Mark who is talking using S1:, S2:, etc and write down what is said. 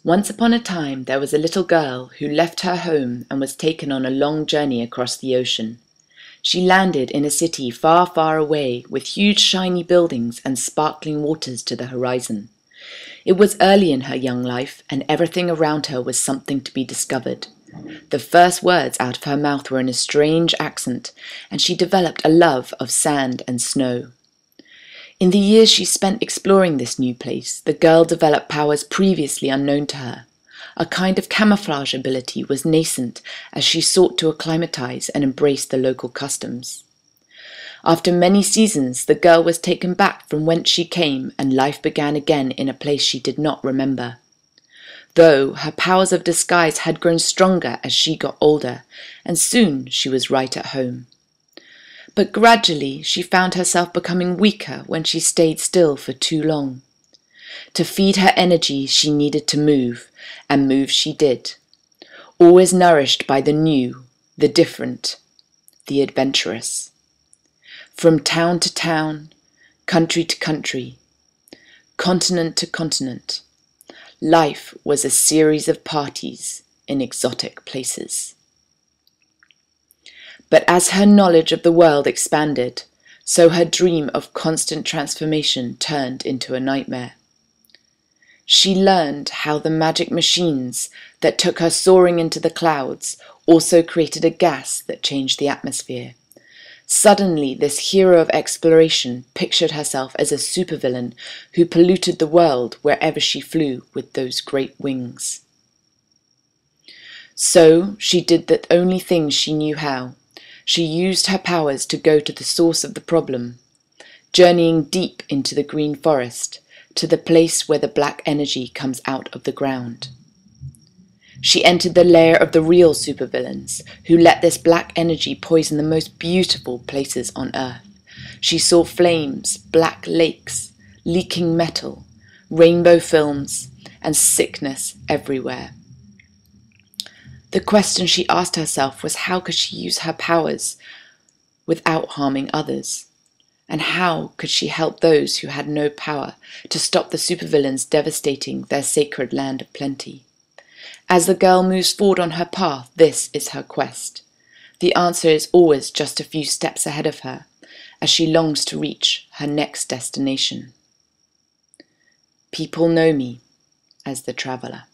S1: Once upon a time there was a little girl who left her home and was taken on a long journey across the ocean. She landed in a city far, far away with huge shiny buildings and sparkling waters to the horizon. It was early in her young life and everything around her was something to be discovered. The first words out of her mouth were in a strange accent, and she developed a love of sand and snow. In the years she spent exploring this new place, the girl developed powers previously unknown to her. A kind of camouflage ability was nascent as she sought to acclimatize and embrace the local customs. After many seasons, the girl was taken back from whence she came, and life began again in a place she did not remember. Though her powers of disguise had grown stronger as she got older, and soon she was right at home. But gradually she found herself becoming weaker when she stayed still for too long. To feed her energy she needed to move, and move she did, always nourished by the new, the different, the adventurous. From town to town, country to country, continent to continent, life was a series of parties in exotic places. But as her knowledge of the world expanded, so her dream of constant transformation turned into a nightmare. She learned how the magic machines that took her soaring into the clouds also created a gas that changed the atmosphere. Suddenly, this hero of exploration pictured herself as a supervillain who polluted the world wherever she flew with those great wings. So she did the only thing she knew how. She used her powers to go to the source of the problem, journeying deep into the green forest, to the place where the black energy comes out of the ground. She entered the lair of the real supervillains, who let this black energy poison the most beautiful places on Earth. She saw flames, black lakes, leaking metal, rainbow films, and sickness everywhere. The question she asked herself was how could she use her powers without harming others? And how could she help those who had no power to stop the supervillains devastating their sacred land of plenty? As the girl moves forward on her path, this is her quest. The answer is always just a few steps ahead of her, as she longs to reach her next destination. People know me as the Traveller.